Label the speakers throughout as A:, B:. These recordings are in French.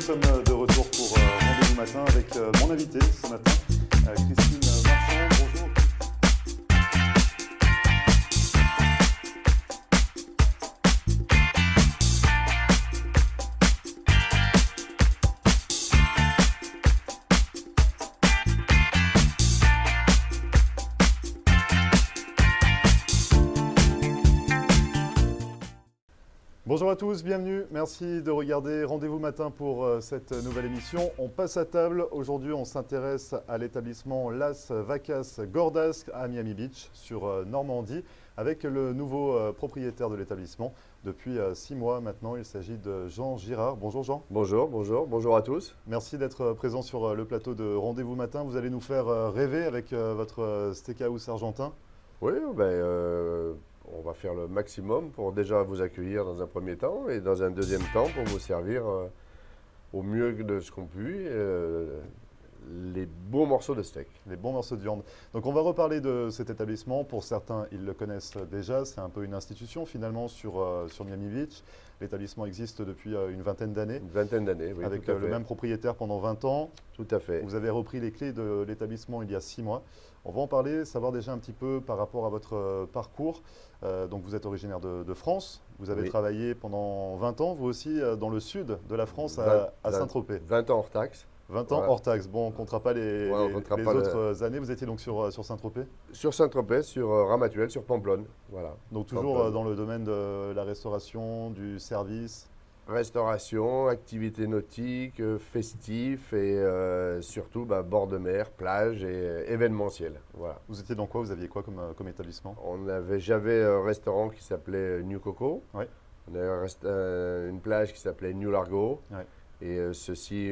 A: sommes de retour pour Rendez-vous matin avec mon invité ce matin, Christine Marchand. Bonjour. Bonjour à tous, bienvenue. Merci de regarder Rendez-vous matin pour cette nouvelle émission. On passe à table. Aujourd'hui, on s'intéresse à l'établissement Las Vacas Gordas à Miami Beach, sur Normandie, avec le nouveau propriétaire de l'établissement. Depuis 6 mois maintenant, il s'agit de Jean Girard. Bonjour Jean.
B: Bonjour à tous.
A: Merci d'être présent sur le plateau de Rendez-vous matin. Vous allez nous faire rêver avec votre steakhouse argentin.
B: Oui, on va faire le maximum pour déjà vous accueillir dans un premier temps et dans un deuxième temps pour vous servir au mieux de ce qu'on peut les bons morceaux de steak.
A: Les bons morceaux de viande. Donc on va reparler de cet établissement. Pour certains, ils le connaissent déjà. C'est un peu une institution finalement sur Miami Beach. L'établissement existe depuis une vingtaine d'années.
B: Une vingtaine d'années, oui.
A: Avec le même propriétaire pendant 20 ans.
B: Tout à fait.
A: Vous avez repris les clés de l'établissement il y a 6 mois. On va en parler, savoir déjà un petit peu par rapport à votre parcours. Donc vous êtes originaire de France. Vous avez travaillé pendant 20 ans, vous aussi, dans le sud de la France, à Saint-Tropez.
B: 20 ans hors taxe.
A: 20 ans hors taxe. Bon, on ne comptera pas les autres années. Vous étiez donc sur Saint-Tropez?
B: Sur Saint-Tropez, sur Ramatuelle, sur Pamplonne. Voilà.
A: Donc toujours dans le domaine de la restauration, du service?
B: Restauration, activités nautiques, festifs et surtout bord de mer, plage et événementiel. Voilà.
A: Vous étiez dans quoi? Vous aviez quoi comme établissement?
B: J'avais un restaurant qui s'appelait New Coco.
A: Ouais.
B: On avait une plage qui s'appelait New Largo.
A: Ouais.
B: Et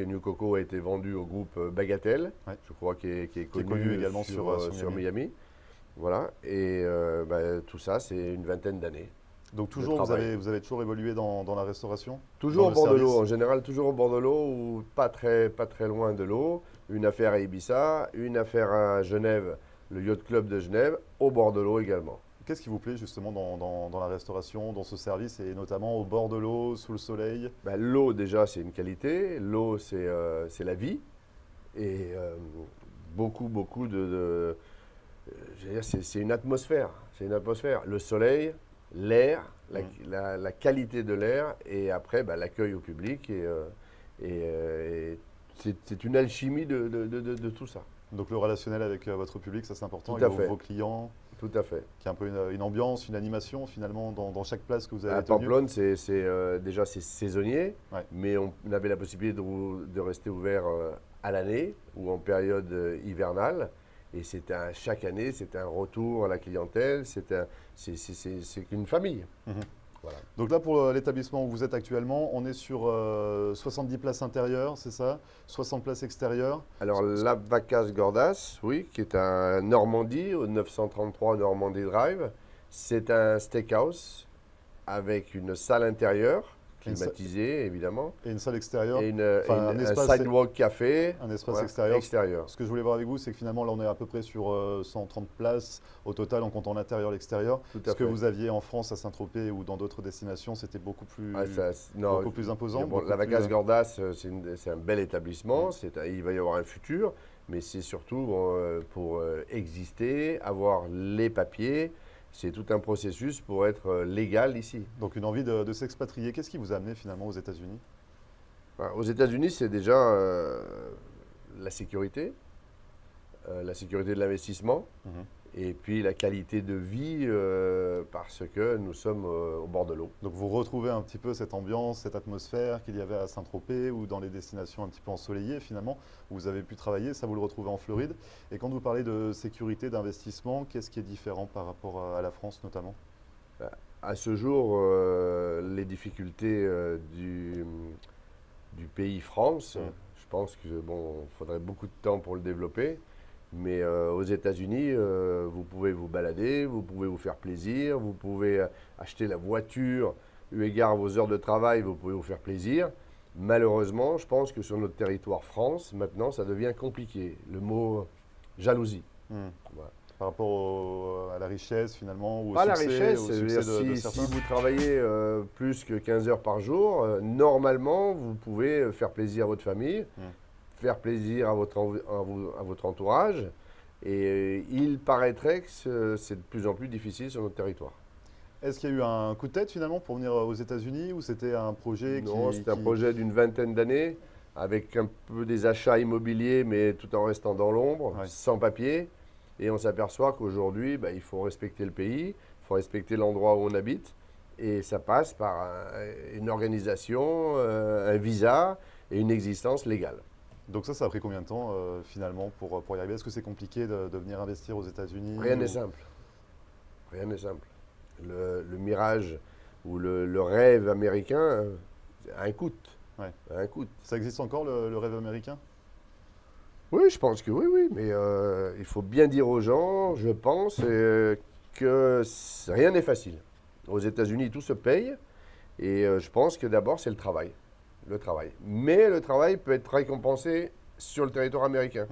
B: New Coco a été vendu au groupe Bagatelle, je crois, qui est connu
A: également sur
B: Miami. Voilà. Et tout ça, c'est une vingtaine d'années.
A: Donc toujours, vous avez toujours évolué dans la restauration?
B: Toujours au bord de l'eau, en général, toujours au bord de l'eau ou pas très loin de l'eau. Une affaire à Ibiza, une affaire à Genève, le Yacht Club de Genève, au bord de l'eau également.
A: Qu'est-ce qui vous plaît justement dans la restauration, dans ce service et notamment au bord de l'eau, sous le soleil?
B: L'eau déjà c'est une qualité, l'eau c'est la vie et beaucoup de je veux dire, c'est une atmosphère, le soleil, l'air, la qualité de l'air et après l'accueil au public et c'est une alchimie de tout ça.
A: Donc le relationnel avec votre public, ça c'est important,
B: avec
A: vos clients.
B: Tout à fait.
A: Qui a un peu une ambiance, une animation finalement dans chaque place que vous avez
B: à
A: tenue.
B: Pamplonne, déjà c'est saisonnier, mais on avait la possibilité de rester ouvert à l'année ou en période hivernale. Et chaque année, c'est un retour à la clientèle, c'est une famille. Voilà.
A: Donc là, pour l'établissement où vous êtes actuellement, on est sur 70 places intérieures, c'est ça? 60 places extérieures?
B: Alors, Las Vacas Gordas, oui, qui est un Normandie, au 933 Normandie Drive. C'est un steakhouse avec une salle intérieure, climatisée évidemment.
A: Et une salle extérieure?
B: Et un sidewalk café.
A: Un espace extérieur. Ce que je voulais voir avec vous, c'est que finalement, là, on est à peu près sur 130 places au total en comptant l'intérieur et l'extérieur. Ce que vous aviez en France à Saint-Tropez ou dans d'autres destinations, c'était beaucoup plus imposant.
B: La Vacas Gordas, c'est un bel établissement. Il va y avoir un futur, mais c'est surtout pour exister, avoir les papiers. C'est tout un processus pour être légal ici.
A: Donc une envie de s'expatrier. Qu'est-ce qui vous a amené finalement aux États-Unis?
B: Aux États-Unis, c'est déjà la sécurité de l'investissement et puis la qualité de vie parce que nous sommes au bord de l'eau.
A: Donc vous retrouvez un petit peu cette ambiance, cette atmosphère qu'il y avait à Saint-Tropez ou dans les destinations un petit peu ensoleillées finalement, où vous avez pu travailler, ça vous le retrouvez en Floride. Et quand vous parlez de sécurité, d'investissement, qu'est-ce qui est différent par rapport à la France notamment?
B: À ce jour, les difficultés du pays France, je pense que faudrait beaucoup de temps pour le développer. Mais aux États-Unis, vous pouvez vous balader, vous pouvez vous faire plaisir, vous pouvez acheter la voiture, eu égard à vos heures de travail, vous pouvez vous faire plaisir. Malheureusement, je pense que sur notre territoire France, maintenant, ça devient compliqué. Le mot jalousie.
A: Voilà. par rapport à la richesse finalement ou au
B: Pas la
A: succès,
B: richesse,
A: au
B: c'est-à-dire
A: succès de
B: si
A: certains?
B: vous travaillez plus que 15 heures par jour, normalement, vous pouvez faire plaisir à votre famille, faire plaisir à votre entourage. Et il paraîtrait que c'est de plus en plus difficile sur notre territoire.
A: Est-ce qu'il y a eu un coup de tête finalement pour venir aux États-Unis ou c'était un projet
B: Non, c'était un projet d'une vingtaine d'années, avec un peu des achats immobiliers, mais tout en restant dans l'ombre,
A: Ouais.
B: sans papier. Et on s'aperçoit qu'aujourd'hui, il faut respecter le pays, il faut respecter l'endroit où on habite. Et ça passe par une organisation, un visa et une existence légale.
A: Donc ça a pris combien de temps finalement pour y arriver? Est-ce que c'est compliqué de venir investir aux États-Unis
B: Rien
A: ou-
B: n'est simple. Rien n'est simple. Le mirage ou le rêve américain a un coût.
A: Ouais.
B: A un coût.
A: Ça existe encore le rêve américain?
B: Oui, je pense que oui, mais il faut bien dire aux gens, je pense, que rien n'est facile. Aux États-Unis, tout se paye, et je pense que d'abord, c'est le travail. Le travail. Mais le travail peut être récompensé sur le territoire américain.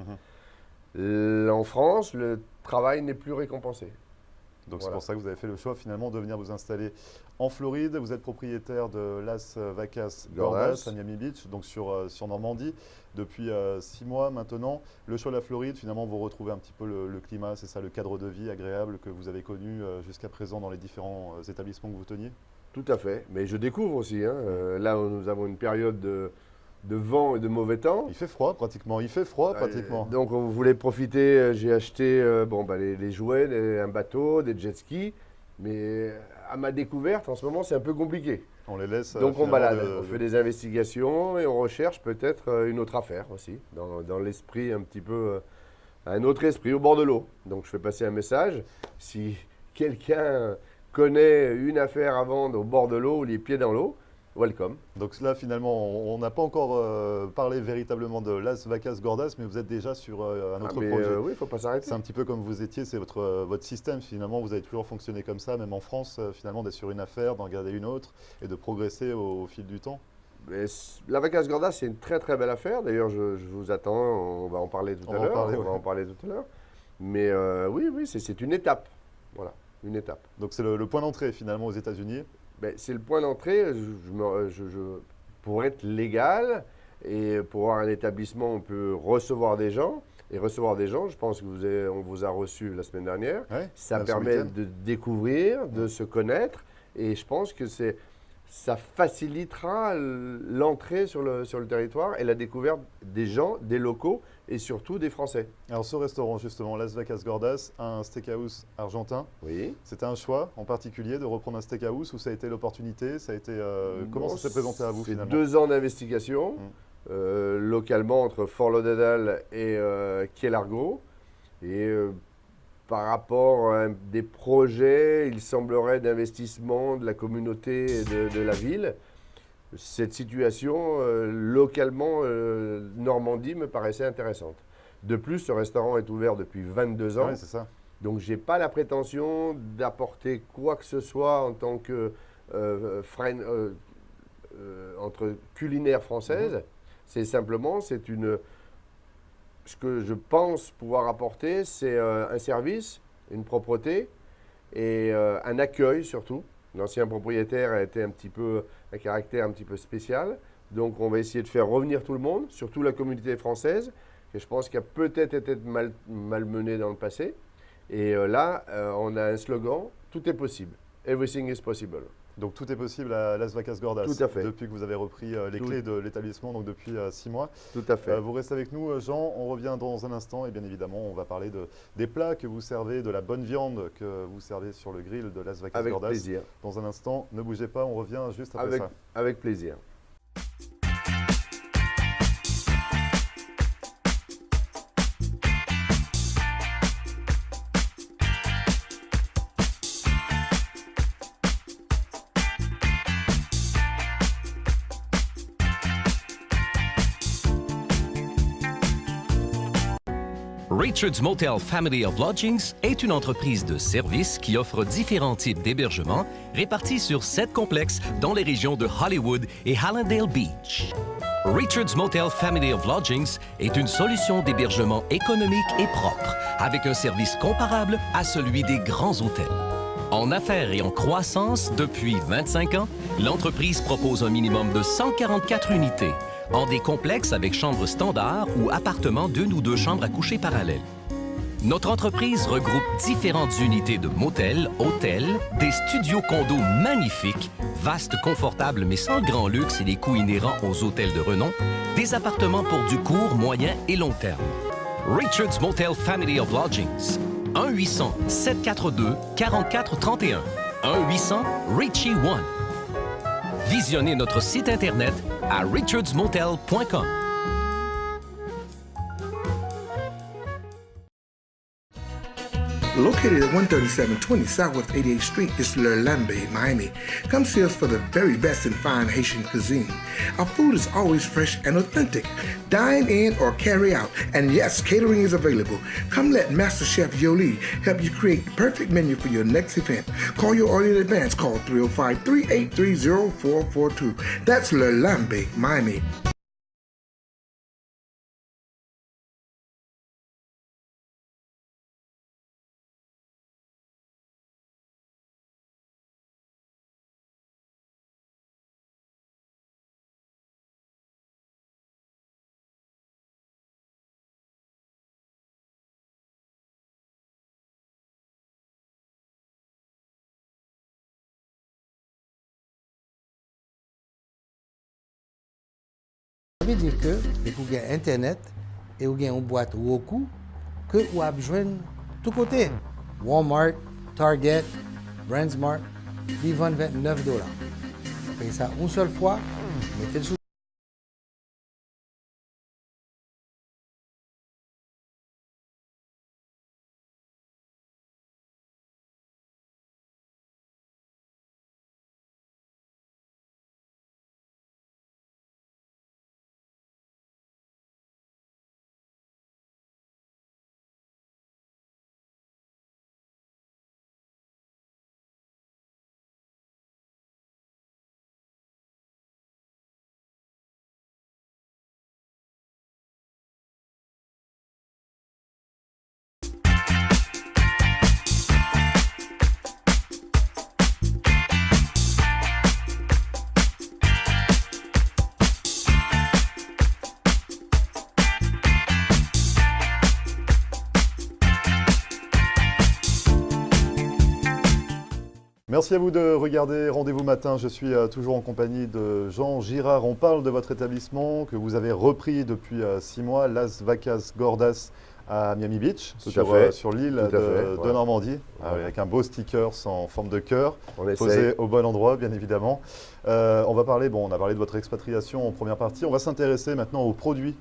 B: En France, le travail n'est plus récompensé.
A: Donc
B: Voilà.
A: c'est pour ça que vous avez fait le choix finalement de venir vous installer en Floride. Vous êtes propriétaire de Las Vacas Gordas à Miami Beach, donc sur Normandie, depuis 6 mois maintenant. Le choix de la Floride, finalement, vous retrouvez un petit peu le climat, c'est ça, le cadre de vie agréable que vous avez connu jusqu'à présent dans les différents établissements que vous teniez?
B: Tout à fait. Mais je découvre aussi. Là, nous avons une période de vent et de mauvais temps.
A: Il fait froid pratiquement, il fait froid pratiquement.
B: Donc, on voulait profiter. J'ai acheté les jouets, un bateau, des jet skis. Mais à ma découverte, en ce moment, c'est un peu compliqué.
A: On les laisse.
B: Donc, on
A: finalement,
B: balade. On fait des investigations et on recherche peut-être une autre affaire aussi, dans l'esprit un petit peu, un autre esprit au bord de l'eau. Donc, je fais passer un message. Si quelqu'un connaît une affaire à vendre au bord de l'eau ou les pieds dans l'eau, welcome.
A: Donc là, finalement, on n'a pas encore parlé véritablement de Las Vacas Gordas, mais vous êtes déjà sur un autre projet.
B: Oui, il ne faut pas s'arrêter.
A: C'est un petit peu comme vous étiez, c'est votre système finalement, vous avez toujours fonctionné comme ça, même en France, finalement, d'être sur une affaire, d'en garder une autre et de progresser au fil du temps.
B: Mais la Vacas Gordas, c'est une très très belle affaire. D'ailleurs, je vous attends, on va en parler tout à l'heure. On va en parler tout à l'heure. Mais oui, c'est une étape. Voilà, une étape.
A: Donc c'est le point d'entrée finalement aux États-Unis.
B: C'est le point d'entrée. Pour être légal et pour avoir un établissement, on peut recevoir des gens. Et recevoir des gens, je pense qu'on vous a reçu la semaine dernière.
A: Ouais,
B: Ça
A: ce
B: permet
A: week-end.
B: de découvrir, de se connaître. Et je pense que ça facilitera l'entrée sur le territoire et la découverte des gens, des locaux et surtout des Français.
A: Alors ce restaurant justement, Las Vacas Gordas, un steakhouse argentin.
B: Oui.
A: C'était un choix en particulier de reprendre un steakhouse ou ça a été l'opportunité? Ça a été comment ça s'est présenté à vous
B: C'est
A: finalement?
B: 2 ans d'investigation, localement entre Fort Lauderdale et Key Largo. Et par rapport à des projets, il semblerait, d'investissement de la communauté et de la ville, cette situation, localement, Normandie, me paraissait intéressante. De plus, ce restaurant est ouvert depuis 22 ans.
A: Oui, c'est ça.
B: Donc, je n'ai pas la prétention d'apporter quoi que ce soit en tant que entre culinaire française. C'est simplement, ce que je pense pouvoir apporter, c'est un service, une propreté et un accueil surtout. L'ancien propriétaire a été un caractère un petit peu spécial. Donc, on va essayer de faire revenir tout le monde, surtout la communauté française, que je pense qu'il a peut-être été malmenée dans le passé. Et là, on a un slogan, tout est possible. Everything is possible.
A: Donc tout est possible à Las Vacas Gordas.
B: Tout à fait.
A: Depuis que vous avez repris les clés de l'établissement, donc depuis 6 mois.
B: Tout à fait.
A: Vous restez avec nous, Jean. On revient dans un instant et bien évidemment, on va parler des plats que vous servez, de la bonne viande que vous servez sur le grill de Las Vacas
B: Avec
A: Gordas.
B: plaisir.
A: Dans un instant, ne bougez pas, on revient juste après ça.
B: Avec plaisir.
C: Richard's Motel Family of Lodgings est une entreprise de services qui offre différents types d'hébergements répartis sur 7 complexes dans les régions de Hollywood et Hallandale Beach. Richard's Motel Family of Lodgings est une solution d'hébergement économique et propre, avec un service comparable à celui des grands hôtels. En affaires et en croissance depuis 25 ans, l'entreprise propose un minimum de 144 unités, en des complexes avec chambres standards ou appartements d'une ou deux chambres à coucher parallèles. Notre entreprise regroupe différentes unités de motels, hôtels, des studios condos magnifiques, vastes, confortables mais sans le grand luxe et les coûts inhérents aux hôtels de renom, des appartements pour du court, moyen et long terme. Richard's Motel Family of Lodgings. 1-800-742-4431. 1-800-RICHIE-1. Visionnez notre site Internet à richardsmotel.com.
D: Located at 13720 Southwest 88th Street is Le Lambe, Miami. Come see us for the very best in fine Haitian cuisine. Our food is always fresh and authentic. Dine in or carry out. And yes, catering is available. Come let Master Chef Yoli help you create the perfect menu for your next event. Call your order in advance. Call 305-383-0442. That's Le Lambe, Miami.
E: Ça veut dire que vous avez Internet et vous avez une boîte Roku que vous avez besoin de tous côtés. Walmart, Target, Brandsmart, ils vendent $29. Vous payez ça une seule fois, mettez le sous.
A: Merci à vous de regarder Rendez-vous Matin. Je suis toujours en compagnie de Jean Girard. On parle de votre établissement que vous avez repris depuis 6 mois, Las Vacas Gordas à Miami Beach, sur l'île de Normandie, avec un beau sticker en forme de cœur, posé au bon endroit, bien évidemment. On a parlé de votre expatriation en première partie. On va s'intéresser maintenant aux produits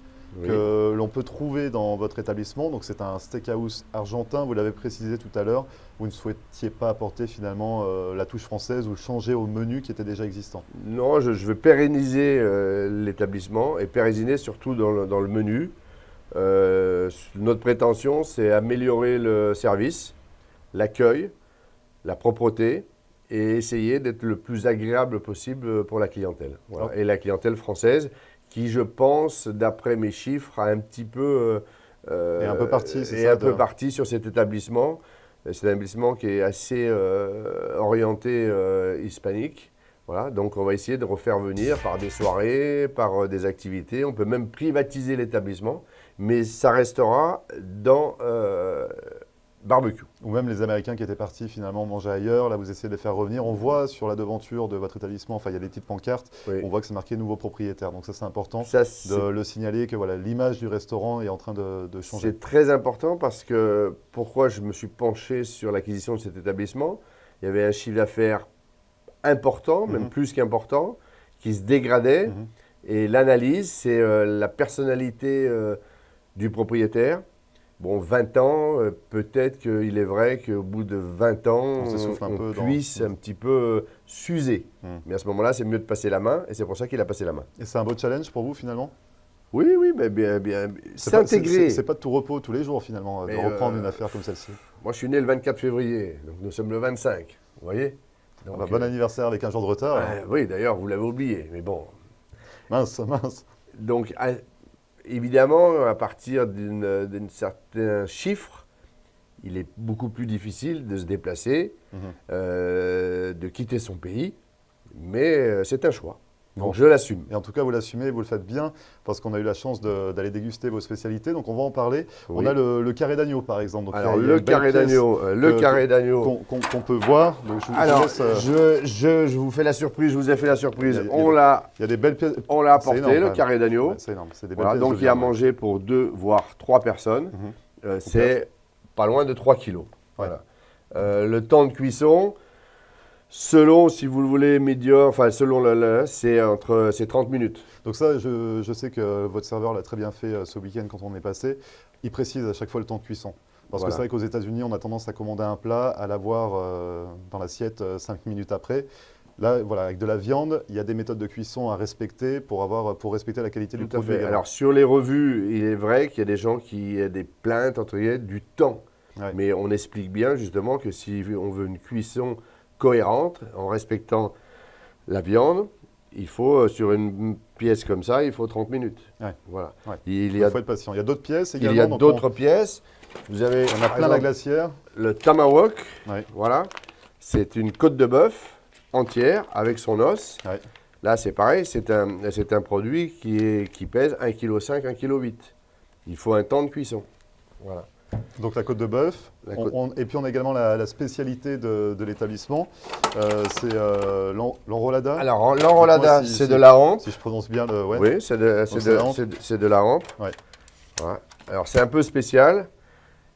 A: que l'on peut trouver dans votre établissement. Donc c'est un steakhouse argentin, vous l'avez précisé tout à l'heure. Vous ne souhaitiez pas apporter finalement la touche française ou changer au menu qui était déjà existant.
B: Non, je veux pérenniser l'établissement et pérenniser surtout dans le menu. Notre prétention, c'est améliorer le service, l'accueil, la propreté et essayer d'être le plus agréable possible pour la clientèle. Voilà. Et la clientèle française qui, je pense, d'après mes chiffres, a un petit peu parti sur cet établissement. C'est un établissement qui est assez orienté hispanique. Voilà, donc on va essayer de refaire venir par des soirées, par des activités. On peut même privatiser l'établissement, mais ça restera dans barbecue.
A: Ou même les Américains qui étaient partis finalement manger ailleurs, là vous essayez de les faire revenir. On voit sur la devanture de votre établissement, enfin il y a des petites pancartes, on voit que c'est marqué nouveau propriétaire. Donc ça c'est important de le signaler, que voilà, l'image du restaurant est en train de changer.
B: C'est très important parce que pourquoi je me suis penché sur l'acquisition de cet établissement, il y avait un chiffre d'affaires important, même plus qu'important, qui se dégradait. Et l'analyse, c'est la personnalité du propriétaire. Bon, 20 ans, peut-être qu'il est vrai qu'au bout de 20 ans, on puisse un petit peu s'user. Mais à ce moment-là, c'est mieux de passer la main, et c'est pour ça qu'il a passé la main.
A: Et c'est un beau challenge pour vous, finalement ?
B: Oui, mais bien. S'intégrer.
A: C'est pas de tout repos tous les jours, finalement, de reprendre une affaire comme celle-ci.
B: Moi, je suis né le 24 février, donc nous sommes le 25, vous voyez ?
A: Donc, bon anniversaire avec un jour de retard.
B: Oui, d'ailleurs, vous l'avez oublié, mais bon.
A: Mince.
B: Donc, évidemment, à partir d'un certain chiffre, il est beaucoup plus difficile de se déplacer, de quitter son pays, mais c'est un choix. Donc, je l'assume.
A: Et en tout cas, vous l'assumez, vous le faites bien, parce qu'on a eu la chance d'aller déguster vos spécialités. Donc, on va en parler.
B: Oui.
A: On a le carré d'agneau, par exemple. Donc,
B: Alors, le carré d'agneau,
A: qu'on peut voir. Donc,
B: je vous fais la surprise, je vous ai fait la surprise.
A: Il y a des belles pièces.
B: On l'a apporté,
A: énorme,
B: le carré d'agneau.
A: Ouais, c'est énorme. C'est des belles
B: Voilà,
A: pièces
B: donc,
A: de
B: il y a à
A: viande.
B: manger pour 2 voire 3 personnes. C'est pas loin de 3 kilos. Voilà. Le temps de cuisson, selon, si vous le voulez, médium, enfin, selon c'est 30 minutes.
A: Donc ça, je sais que votre serveur l'a très bien fait ce week-end quand on est passé. Il précise à chaque fois le temps de cuisson. Parce que c'est vrai qu'aux États-Unis, on a tendance à commander un plat, à l'avoir dans l'assiette 5 minutes après. Là, voilà, avec de la viande, il y a des méthodes de cuisson à respecter pour respecter la qualité du
B: Tout à
A: produit.
B: fait.
A: également.
B: Alors, sur les revues, il est vrai qu'il y a des gens qui ont des plaintes, entre guillemets, du temps.
A: Ouais.
B: Mais on explique bien, justement, que si on veut une cuisson cohérente, en respectant la viande, il faut, sur une pièce comme ça, il faut 30 minutes.
A: Ouais.
B: Voilà.
A: Ouais.
B: Il
A: faut être patient. Il y a d'autres pièces
B: il
A: également.
B: y a
A: donc
B: d'autres pièces. Vous avez,
A: on a
B: par
A: plein la
B: exemple,
A: glacière.
B: le tomahawk.
A: Ouais.
B: Voilà. C'est une côte de bœuf entière avec son os.
A: Ouais.
B: Là, c'est pareil, c'est un produit qui pèse 1,5 kg, 1,8 kg. Il faut un temps de cuisson. Voilà.
A: Donc la côte de bœuf. Et puis on a également la spécialité de l'établissement. C'est l'enrolada.
B: Alors, l'enrolada,
A: Dites-moi
B: c'est de la hampe.
A: Si je prononce bien le... Ouais.
B: Oui, c'est de la hampe.
A: Ouais.
B: Voilà. Alors, c'est un peu spécial.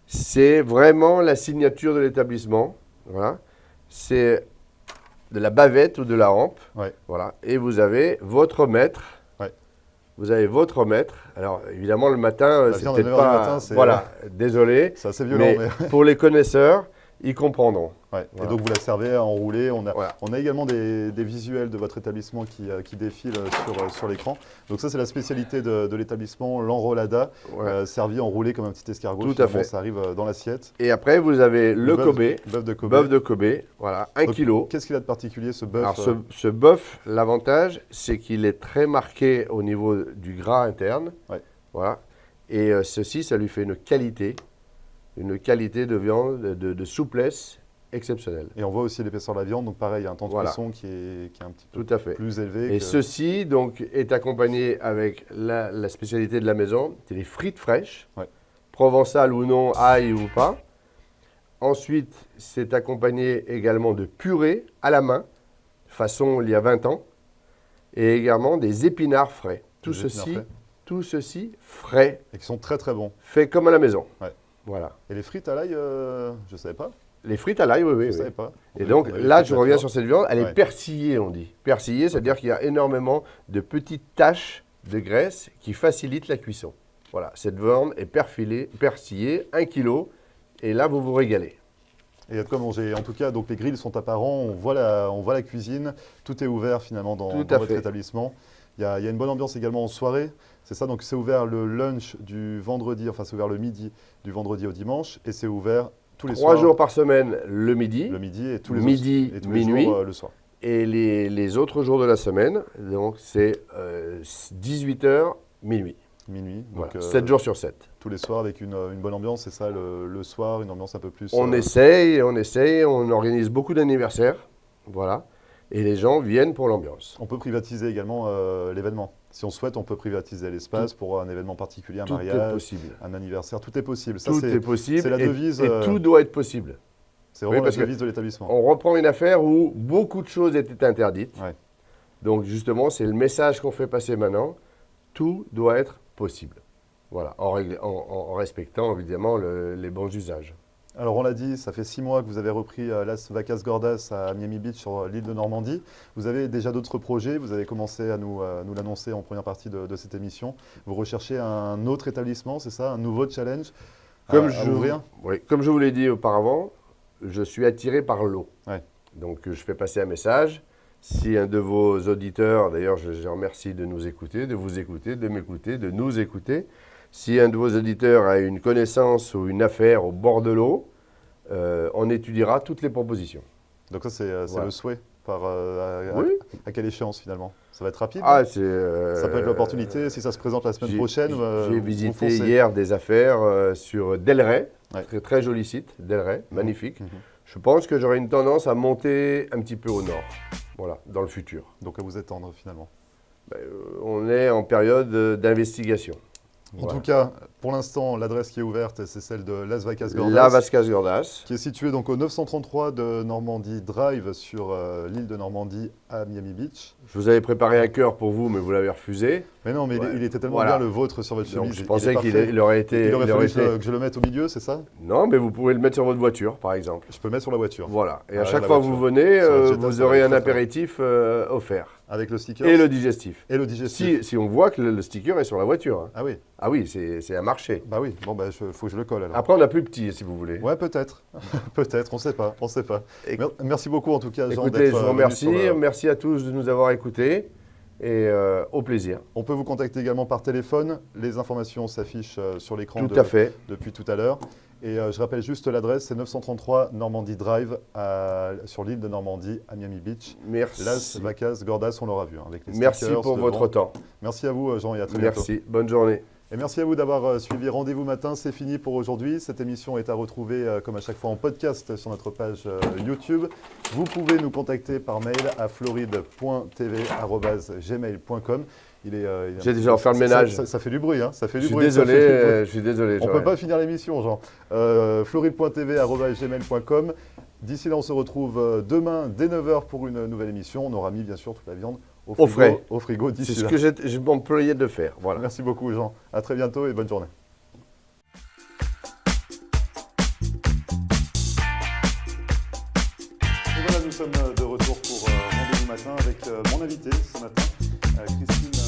B: C'est vraiment la signature de l'établissement. Voilà. C'est de la bavette ou de la hampe.
A: Ouais.
B: Voilà. Et vous avez votre maître.
A: Ouais.
B: Vous avez votre maître. Alors, évidemment, le matin,
A: La
B: c'est
A: viande à
B: peut-être
A: 9 heures du
B: pas...
A: matin, c'est-
B: Voilà, désolé.
A: C'est assez violent. Mais...
B: Pour les connaisseurs, ils comprendront.
A: Ouais.
B: Voilà.
A: Et donc vous la servez enroulée.
B: Voilà.
A: On a également des visuels de votre établissement qui défilent sur l'écran. Donc ça c'est la spécialité de l'établissement, l'enrolada,
B: Ouais.
A: servi enroulé comme un petit escargot.
B: Tout à
A: Finalement,
B: fait.
A: ça arrive dans l'assiette.
B: Et après, vous avez le Kobe.
A: Bœuf de Kobe.
B: Bœuf de Kobe, voilà, 1
A: Donc,
B: kilo.
A: Qu'est-ce qu'il a de particulier ce bœuf
B: Alors, ce bœuf, l'avantage, c'est qu'il est très marqué au niveau du gras interne.
A: Ouais.
B: Voilà. Et ceci, ça lui fait une qualité de viande, de souplesse exceptionnelle.
A: Et on voit aussi l'épaisseur de la viande. Donc pareil, il y a un temps de
B: Voilà.
A: cuisson qui est un petit peu
B: Tout à fait.
A: plus élevé.
B: Et
A: que-
B: ceci, donc, est accompagné avec la spécialité de la maison, c'est les frites fraîches,
A: Ouais.
B: provençales ou non, ail ou pas. Ensuite, c'est accompagné également de purée à la main, façon il y a 20 ans, et également des épinards frais.
A: Des épinards
B: Tout ceci frais,
A: Et qui sont très très bons.
B: fait comme à la maison.
A: Ouais.
B: Voilà.
A: Et les frites à l'ail, je ne savais pas.
B: Les frites à l'ail, oui, oui.
A: Je ne
B: oui.
A: savais pas.
B: Et donc
A: On a les
B: là,
A: frites
B: je reviens
A: nature.
B: sur cette viande, elle
A: Ouais.
B: est persillée, on dit. Persillée, c'est-à-dire qu'il y a énormément de petites taches de graisse qui facilitent la cuisson. Voilà, cette viande est persillée, 1 kg, et là, vous vous régalez.
A: Et il y a de quoi manger. En tout cas, donc les grilles sont apparents, on voit la cuisine, tout est ouvert finalement dans
B: Tout à
A: votre
B: fait.
A: établissement. Il y a une bonne ambiance également en soirée, c'est ça, donc c'est ouvert le lunch du vendredi, enfin c'est ouvert le midi du vendredi au dimanche, et c'est ouvert tous les
B: 3
A: soirs,
B: jours par semaine, le midi,
A: le midi et tous les
B: Midi,
A: et tous les
B: minuit.
A: jours le soir.
B: et les autres jours de la semaine, donc c'est 18h, minuit.
A: Minuit,
B: Voilà,
A: donc
B: 7 jours sur 7.
A: tous les soirs avec une bonne ambiance, c'est ça, le soir, une ambiance un peu plus...
B: On essaye, on organise beaucoup d'anniversaires, voilà, et les gens viennent pour l'ambiance.
A: On peut privatiser également l'événement. Si on souhaite, on peut privatiser l'espace pour un événement particulier, un
B: Tout est
A: mariage,
B: possible.
A: un anniversaire, tout est possible. Ça,
B: Tout est possible,
A: c'est la devise,
B: et tout doit être possible.
A: c'est vraiment
B: oui, parce
A: la
B: que
A: devise de l'établissement.
B: On reprend une affaire où beaucoup de choses étaient interdites.
A: Ouais.
B: Donc justement, c'est le message qu'on fait passer maintenant. Tout doit être possible. Voilà, en respectant évidemment les bons usages.
A: Alors on l'a dit, ça fait 6 mois que vous avez repris Las Vacas Gordas à Miami Beach sur l'île de Normandie. Vous avez déjà d'autres projets, vous avez commencé à nous l'annoncer en première partie de cette émission. Vous recherchez un autre établissement, c'est ça, un nouveau challenge à ouvrir?
B: Oui, comme je vous l'ai dit auparavant, je suis attiré par l'eau.
A: Ouais.
B: Donc je fais passer un message. Si un de vos auditeurs, d'ailleurs je remercie de nous écouter, de vous écouter, de m'écouter, de nous écouter. Si un de vos auditeurs a une connaissance ou une affaire au bord de l'eau, on étudiera toutes les propositions.
A: Donc ça c'est
B: Voilà.
A: le souhait.
B: Oui.
A: À quelle échéance finalement? Ça va être rapide?
B: Ah,
A: Ça peut être l'opportunité, si ça se présente la semaine prochaine.
B: J'ai
A: vous
B: visité
A: foncez.
B: hier des affaires sur Delray,
A: Ouais.
B: très, très joli site, Delray, magnifique.
A: Mhm.
B: Je pense que j'aurai une tendance à monter un petit peu au nord, voilà, dans le futur.
A: Donc à vous étendre finalement.
B: On est en période d'investigation.
A: En
B: Voilà.
A: tout cas, pour l'instant, l'adresse qui est ouverte, c'est celle de Las Vacas Gordas,
B: La Vascas Gordas.
A: qui est située donc au 933 de Normandie Drive sur l'île de Normandie à Miami Beach.
B: Je vous avais préparé un cœur pour vous, mais vous l'avez refusé.
A: Mais non, mais
B: Ouais.
A: il était tellement
B: Voilà.
A: bien le vôtre sur votre
B: Donc,
A: chemise.
B: je
A: il
B: pensais
A: est
B: qu'il
A: parfait.
B: aurait été.
A: Il aurait
B: il aurait
A: fallu
B: été-
A: que je le mette au milieu, c'est ça?
B: Non, mais vous pouvez le mettre sur votre voiture, par exemple.
A: Je peux mettre sur la voiture.
B: Voilà. Et à
A: Ah,
B: chaque
A: la
B: fois que
A: voiture.
B: vous venez,
A: Sur la Jetta,
B: vous
A: ça va
B: aurez
A: être
B: un
A: très, très
B: apéritif offert.
A: Avec le sticker
B: Et le digestif.
A: et le digestif.
B: Si on voit que le sticker est sur la voiture. Hein.
A: Ah oui,
B: Ah oui, c'est un marché.
A: bah oui. Bon, bah, faut que je le colle alors.
B: Après, on a plus petit, si vous voulez.
A: Ouais, peut-être. Peut-être, on sait pas.
B: Et-
A: Merci beaucoup en tout cas, Jean,
B: Écoutez,
A: d'être
B: je vous
A: venu
B: remercie.
A: sur le-
B: Merci à tous de nous avoir écoutés. Et au plaisir.
A: On peut vous contacter également par téléphone. Les informations s'affichent sur l'écran
B: Tout à fait.
A: depuis tout à l'heure. Et je rappelle juste l'adresse, c'est 933 Normandie Drive sur l'île de Normandie à Miami Beach.
B: Merci.
A: Las Vacas Gordas, on l'aura vu hein, avec les
B: Merci
A: stickers
B: pour
A: devant.
B: votre temps.
A: Merci à vous, Jean, et à très bientôt.
B: Merci. Bonne journée.
A: Et merci à vous d'avoir suivi Rendez-vous Matin. C'est fini pour aujourd'hui. Cette émission est à retrouver, comme à chaque fois, en podcast sur notre page YouTube. Vous pouvez nous contacter par mail à floride.tv@gmail.com.
B: J'ai déjà fait le ménage.
A: Ça fait du bruit, hein. Ça fait
B: Je
A: du
B: suis
A: bruit. ça fait du
B: désolé.
A: bruit.
B: Je suis désolé.
A: On ne peut pas finir l'émission, Jean. floride.tv@gmail.com. D'ici là, on se retrouve demain dès 9h pour une nouvelle émission. On aura mis, bien sûr, toute la viande
B: Au frais.
A: Au frigo
B: C'est
A: d'ici
B: ce
A: là.
B: que je m'employais de faire. Voilà.
A: Merci beaucoup, Jean. À très bientôt et bonne journée. Et voilà, nous sommes de retour pour Rendez-vous Matin avec mon invité ce matin, Christine